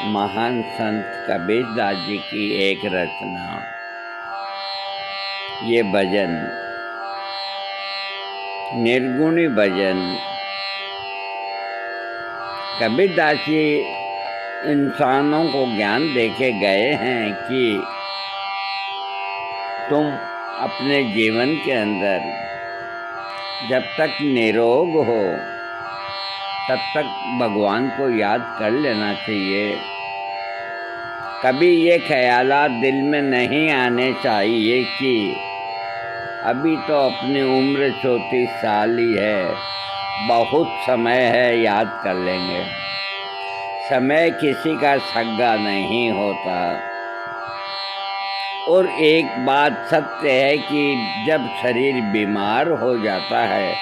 महान संत कबीरदास जी की एक रचना। ये भजन निर्गुणी भजन। कबीरदास जी इंसानों को ज्ञान देके गए हैं कि तुम अपने जीवन के अंदर जब तक निरोग हो तब तक भगवान को याद कर लेना चाहिए। कभी ये ख्यालात दिल में नहीं आने चाहिए कि अभी तो अपनी उम्र 34 साल ही है, बहुत समय है, याद कर लेंगे। समय किसी का सगा नहीं होता। और एक बात सत्य है कि जब शरीर बीमार हो जाता है,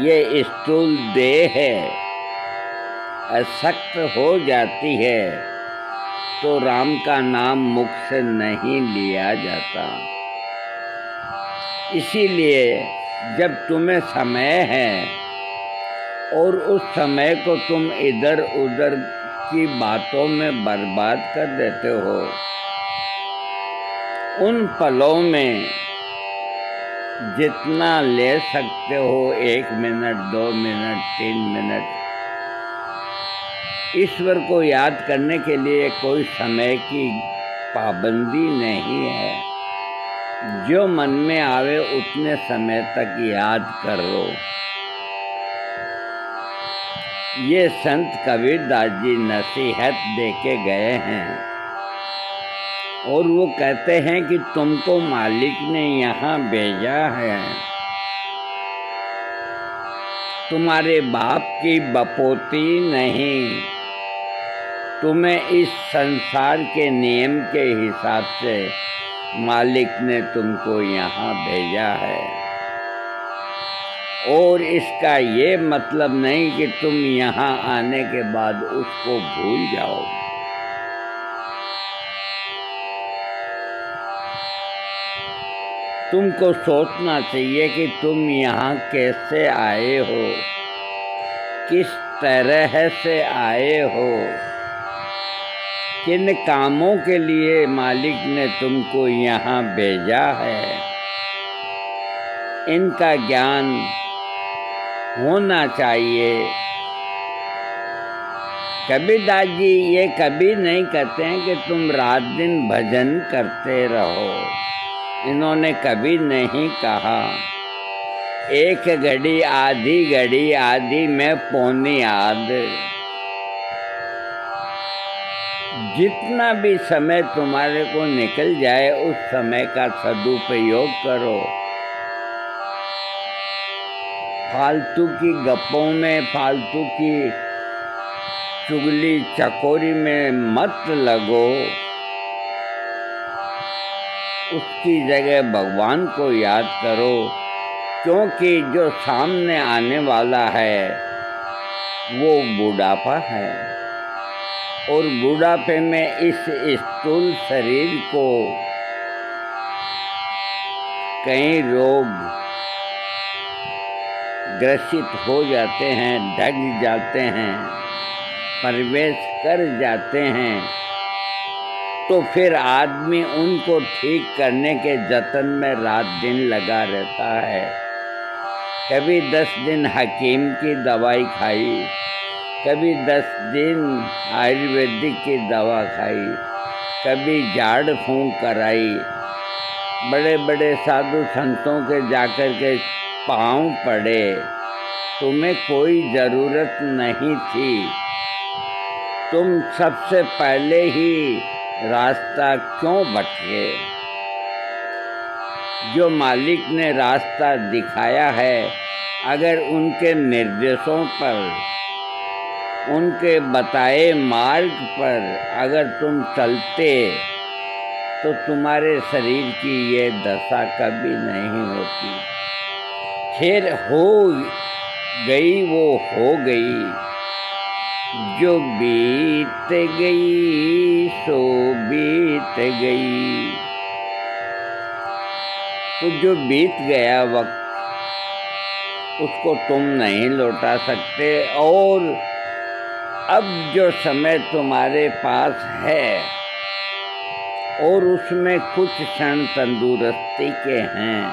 ये स्थूल देह अशक्त हो जाती है, तो राम का नाम मुख से नहीं लिया जाता। इसीलिए जब तुम्हें समय है और उस समय को तुम इधर उधर की बातों में बर्बाद कर देते हो, उन पलों में जितना ले सकते हो, 1 मिनट, 2 मिनट, 3 मिनट, ईश्वर को याद करने के लिए कोई समय की पाबंदी नहीं है। जो मन में आवे उतने समय तक याद करो। ये संत कबीरदास जी नसीहत देके गए हैं और वो कहते हैं कि तुमको मालिक ने यहाँ भेजा है, तुम्हारे बाप की बपोती नहीं। तुम्हें इस संसार के नियम के हिसाब से मालिक ने तुमको यहाँ भेजा है। और इसका ये मतलब नहीं कि तुम यहाँ आने के बाद उसको भूल जाओ। तुमको सोचना चाहिए कि तुम यहाँ कैसे आए हो, किस तरह से आए हो, किन कामों के लिए मालिक ने तुमको यहाँ भेजा है। इनका ज्ञान होना चाहिए। कबीरदास जी ये कभी नहीं कहते हैं कि तुम रात दिन भजन करते रहो। इन्होंने कभी नहीं कहा एक घड़ी आधी घड़ी आधी में पौनी आध। जितना भी समय तुम्हारे को निकल जाए उस समय का सदुपयोग करो। फालतू की गप्पों में, फालतू की चुगली चकोरी में मत लगो। उसकी जगह भगवान को याद करो, क्योंकि जो सामने आने वाला है वो बुढ़ापा है। और बुढ़ापे में इस स्थूल शरीर को कई रोग ग्रसित हो जाते हैं, ढक जाते हैं, प्रवेश कर जाते हैं। तो फिर आदमी उनको ठीक करने के जतन में रात दिन लगा रहता है। कभी 10 दिन हकीम की दवाई खाई, कभी 10 दिन आयुर्वेदिक की दवा खाई, कभी झाड़ फूंक कराई, बड़े बड़े साधु संतों के जाकर के पाँव पड़े। तुम्हें कोई ज़रूरत नहीं थी। तुम सबसे पहले ही रास्ता क्यों भटके? जो मालिक ने रास्ता दिखाया है, अगर उनके निर्देशों पर, उनके बताए मार्ग पर अगर तुम चलते तो तुम्हारे शरीर की ये दशा कभी नहीं होती। खैर हो गई वो हो गई, जो बीत गई सो बीत गई। तो जो बीत गया वक्त उसको तुम नहीं लौटा सकते। और अब जो समय तुम्हारे पास है और उसमें कुछ क्षण तंदुरुस्ती के हैं,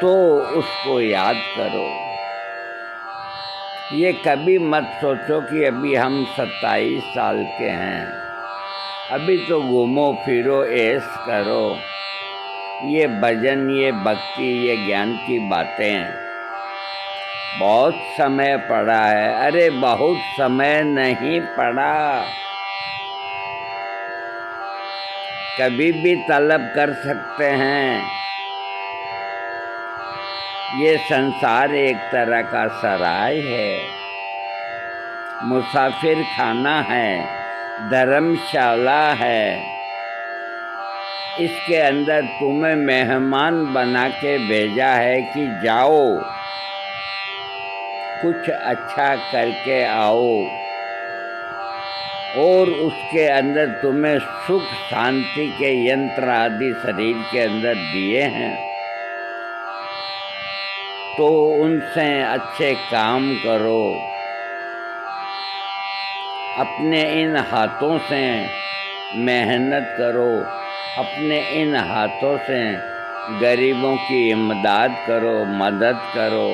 तो उसको याद करो। ये कभी मत सोचो कि अभी हम 27 साल के हैं, अभी तो घूमो फिरो ऐश करो। ये भजन, ये भक्ति, ये ज्ञान की बातें बहुत समय पड़ा है। अरे बहुत समय नहीं पड़ा, कभी भी तलब कर सकते हैं। ये संसार एक तरह का सराय है, मुसाफिर खाना है, धर्मशाला है। इसके अंदर तुम्हें मेहमान बना के भेजा है कि जाओ कुछ अच्छा करके आओ, और उसके अंदर तुम्हें सुख शांति के यंत्र आदि शरीर के अंदर दिए हैं, तो उनसे अच्छे काम करो। अपने इन हाथों से मेहनत करो, अपने इन हाथों से गरीबों की इमदाद करो, मदद करो।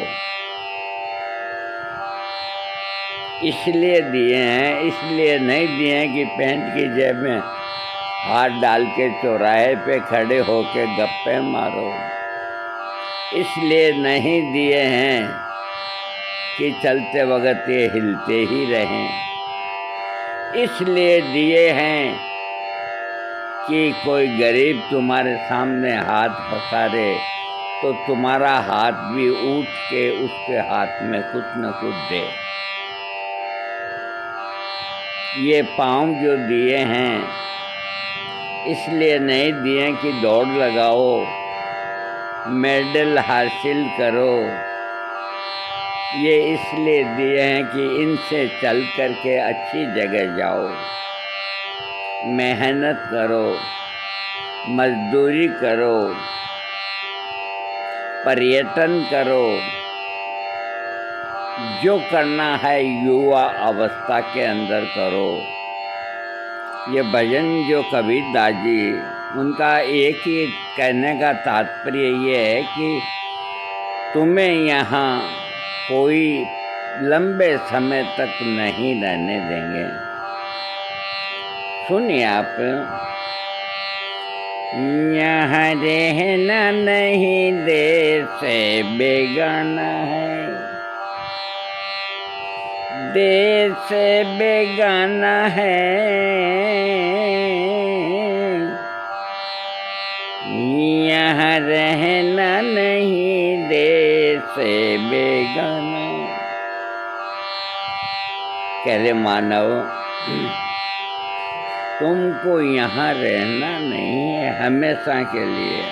इसलिए दिए हैं, इसलिए नहीं दिए हैं कि पैंट की जेब में हाथ डाल के चौराहे पे खड़े होके गप्पे मारो। इसलिए नहीं दिए हैं कि चलते वक्त ये हिलते ही रहें। इसलिए दिए हैं कि कोई गरीब तुम्हारे सामने हाथ पसारे तो तुम्हारा हाथ भी उठ के उसके हाथ में कुछ न कुछ दे। ये पाँव जो दिए हैं इसलिए नहीं दिए कि दौड़ लगाओ, मेडल हासिल करो। ये इसलिए दिए हैं कि इनसे चल कर के अच्छी जगह जाओ, मेहनत करो, मजदूरी करो, पर्यटन करो। जो करना है युवा अवस्था के अंदर करो। ये भजन जो कबीरदास जी, उनका एक ही कहने का तात्पर्य ये है कि तुम्हें यहाँ कोई लंबे समय तक नहीं रहने देंगे। सुनिए आप, यहाँ रहना नहीं देश से बेगाना है, देश से बेगाना है। यहाँ रहना नहीं देश से बेगाना। कह रहे मानव, तुमको यहाँ रहना नहीं है हमेशा के लिए।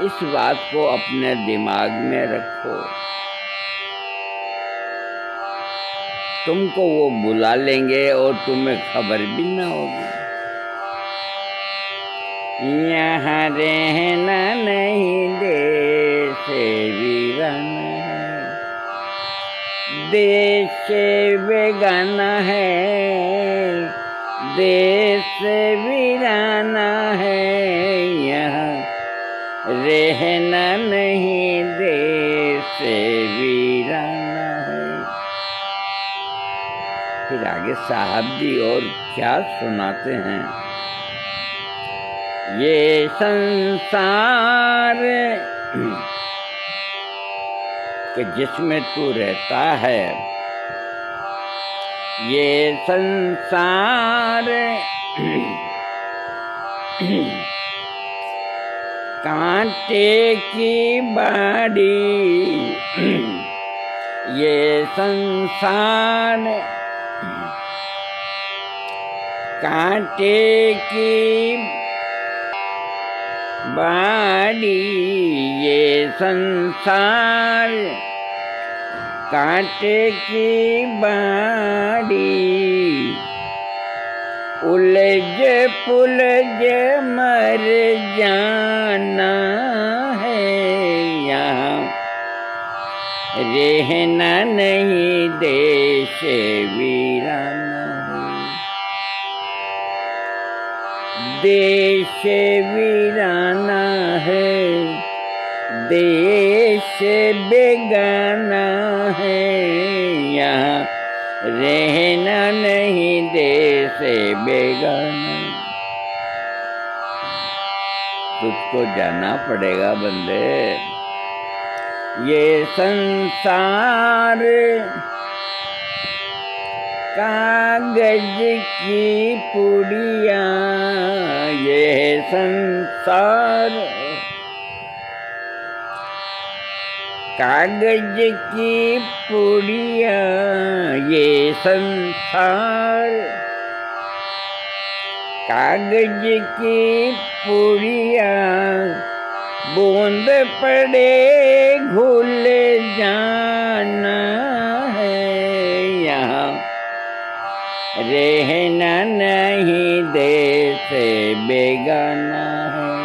इस बात को अपने दिमाग में रखो। तुमको वो बुला लेंगे और तुम्हें खबर भी ना होगी। यहाँ रहना नहीं देश से वीराना है, देश से बेगाना है, देश से वीराना है। यहाँ रहना नहीं देश से वीराना है। फिर आगे साहब जी और क्या सुनाते हैं। ये संसार कि जिसमें तू रहता है, ये संसार कांटे की बाड़ी, ये संसार कांटे की बाड़ी, ये संसार कांटे की बाड़ी। उलझ पुलझ मर जाना है, यहाँ रहना नहीं देश वीराना है। देश वीराना है, देश बेगाना है, यहाँ रहना नहीं देश बेगाना। तुझको जाना पड़ेगा बंदे। ये संसार कागज की पुड़िया, ये संसार कागज की पुड़िया, ये संसार कागज की पुड़िया, बूंद पड़े घुल जाना है, यहाँ रहना नहीं देश बेगाना है।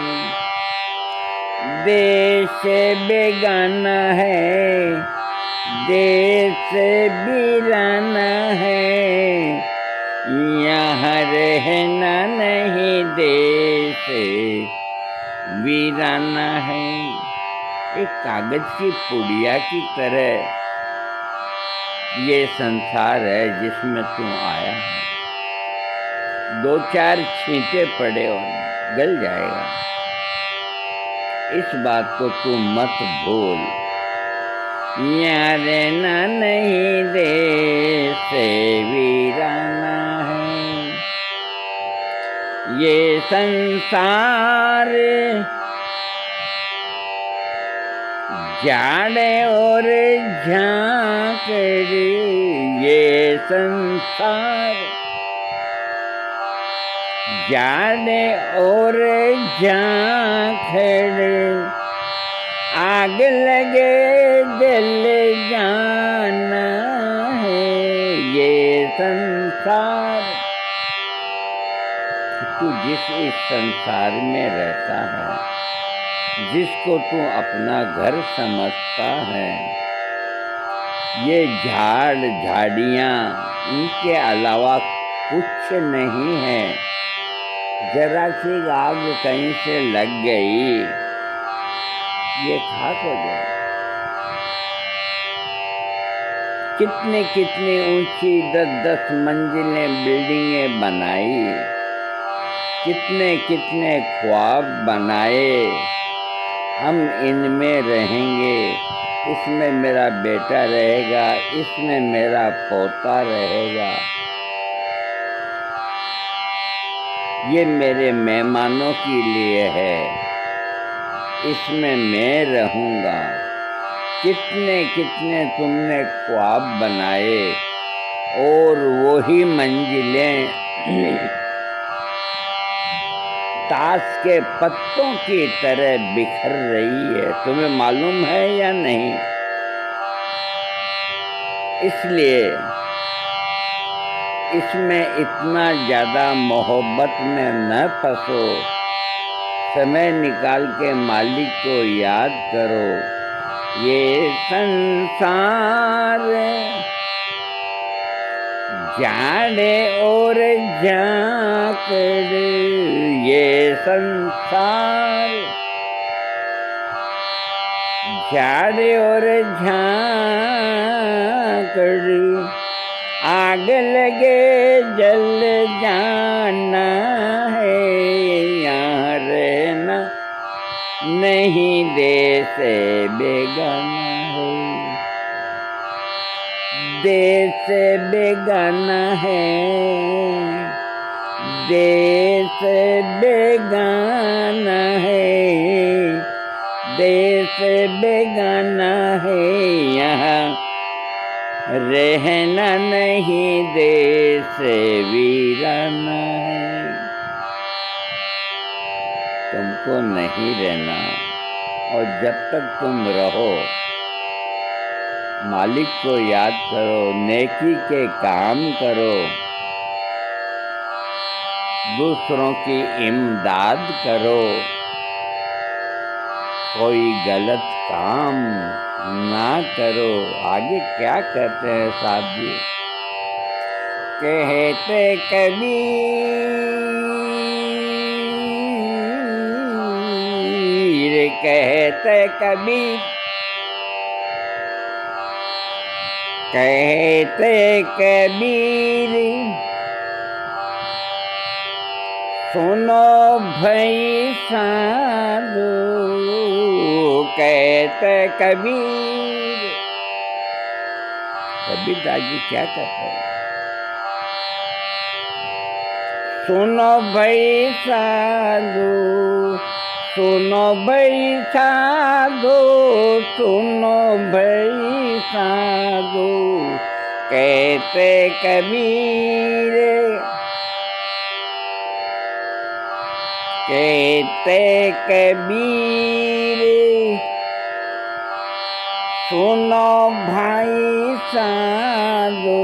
देश बेगाना है, देश वीराना है, यहाँ रहना नहीं देश वीराना है। एक कागज की पुड़िया की तरह ये संसार है जिसमें तू आया है। दो चार छींटे पड़े और गल जाएगा। इस बात को तू मत भूल। यहाँ रहना नहीं देश वीराना है। ये संसार जाड़े और झांकड़, ये संसार जाड़े और झांकड़, आग लगे जल जाना है, ये संसार। तू जिस इस संसार में रहता है, जिसको तू अपना घर समझता है, ये झाड़ झाड़ियाँ इनके अलावा कुछ नहीं है। जरा सी आग कहीं से लग गई, ये खाक हो जाए। कितने कितने ऊंची 10-10 मंजिलें बिल्डिंगें बनाई, कितने कितने ख्वाब बनाए, हम इनमें रहेंगे, इसमें मेरा बेटा रहेगा, इसमें मेरा पोता रहेगा, ये मेरे मेहमानों के लिए है, इसमें मैं रहूँगा। कितने कितने तुमने ख्वाब बनाए और वही मंजिलें ताश के पत्तों की तरह बिखर रही है। तुम्हें मालूम है या नहीं? इसलिए इसमें इतना ज़्यादा मोहब्बत में न फंसो। समय निकाल के मालिक को याद करो। ये संसार जाड़े और झांकड़, ये संसार जाड़े और झांकड़, आग लगे जल जाना है, यहाँ रहना नहीं देश बेगाना है। देश बेगाना है, देश बेगाना है, देश बेगाना है, यहाँ रहना नहीं देश वीराना है। तुमको नहीं रहना, और जब तक तुम रहो मालिक को याद करो, नेकी के काम करो, दूसरों की इमदाद करो। कोई गलत काम ना करो। आगे क्या कहते हैं साहब जी? कहते कबीर, कहते कबीर, कहते कबीर, सुनो भाई साधु। कहते कबीर, कबीर दास जी क्या कहते हैं? सुनो भाई साधु, सुनो भाई साधु, सुनो भाई साधु। कहते कबीर, कहते कबीर, सुनो भाई साधु।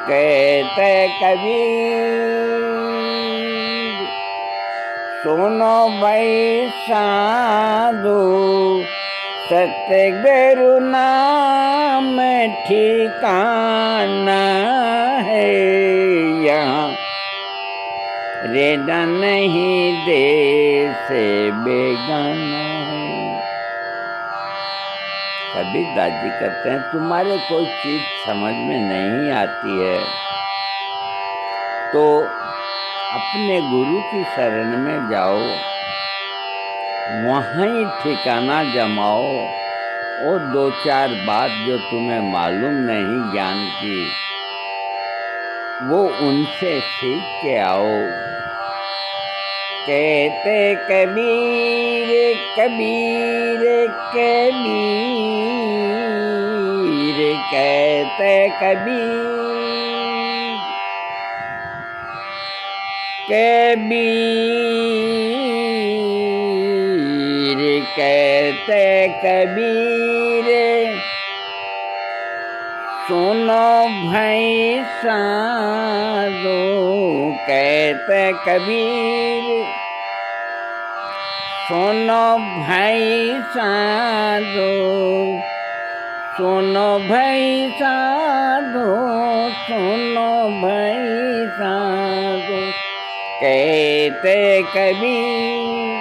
कहते कबीर, सुनो भाई साधु। सतगुरु नाम ठिकाना है, यहाँ रहना नहीं देश से बेगाना है। कबीर दास जी कहते हैं, तुम्हारे कोई चीज समझ में नहीं आती है तो अपने गुरु की शरण में जाओ, वहीं ठिकाना जमाओ और दो चार बात जो तुम्हें मालूम नहीं ज्ञान की, वो उनसे सीख के आओ। कहते कबीर, कबीर, कबीर, कहते कबीर, कबीर, कहते कबीर, सुनो भाई साधु। कहते कबीर, सुनो भाई साधु, सुनो भाई साधु, सुनो भाई साधु। कहते कबीर,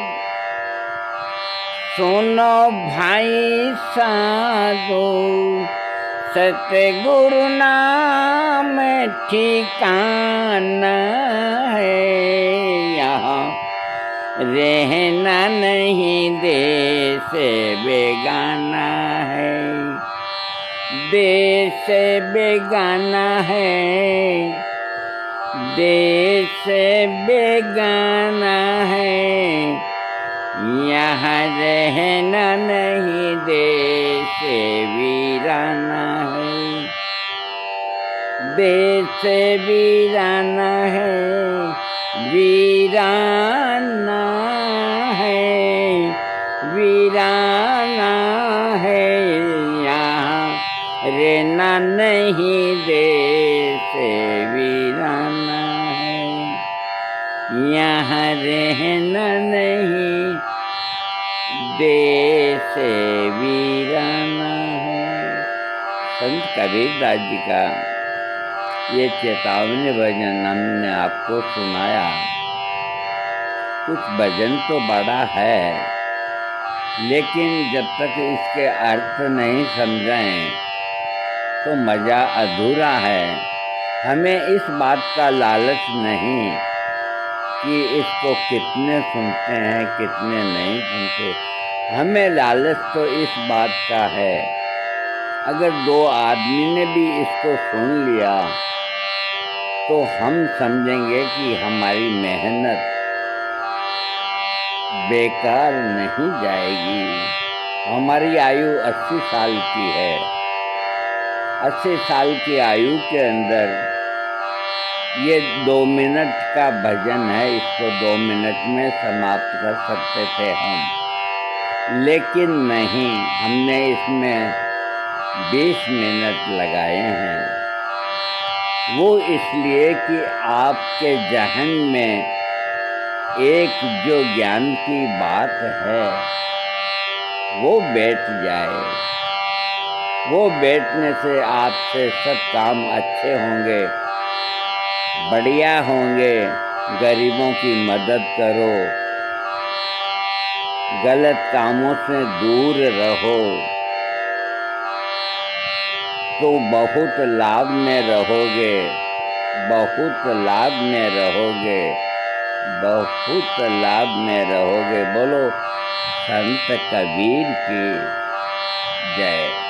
सुनो भाई साधु। सतगुरु नाम ठिकाना है, यहाँ रहना नहीं देश बेगाना है। देश बेगाना है, देश बेगाना है, यहाँ रहना नहीं देश वीराना है। देश वीराना है, वीराना है, वीराना है, यहाँ रहना नहीं देश वीराना है, यहाँ रहना नहीं देश वीराना है। संत कबीर दास जी का ये चेतावनी भजन हमने आपको सुनाया। कुछ भजन तो बड़ा है, लेकिन जब तक इसके अर्थ नहीं समझें तो मज़ा अधूरा है। हमें इस बात का लालच नहीं कि इसको कितने सुनते हैं कितने नहीं सुनते। हमें लालच तो इस बात का है, अगर दो आदमी ने भी इसको सुन लिया तो हम समझेंगे कि हमारी मेहनत बेकार नहीं जाएगी। हमारी आयु 80 साल की है। 80 साल की आयु के अंदर ये 2 मिनट का भजन है, इसको 2 मिनट में समाप्त कर सकते थे हम, लेकिन नहीं, हमने इसमें 20 मिनट लगाए हैं। वो इसलिए कि आपके जहन में एक जो ज्ञान की बात है वो बैठ जाए। वो बैठने से आपसे सब काम अच्छे होंगे, बढ़िया होंगे। गरीबों की मदद करो, गलत कामों से दूर रहो, तो बहुत लाभ में रहोगे, बहुत लाभ में रहोगे, बहुत लाभ में रहोगे। बोलो संत कबीर की जय।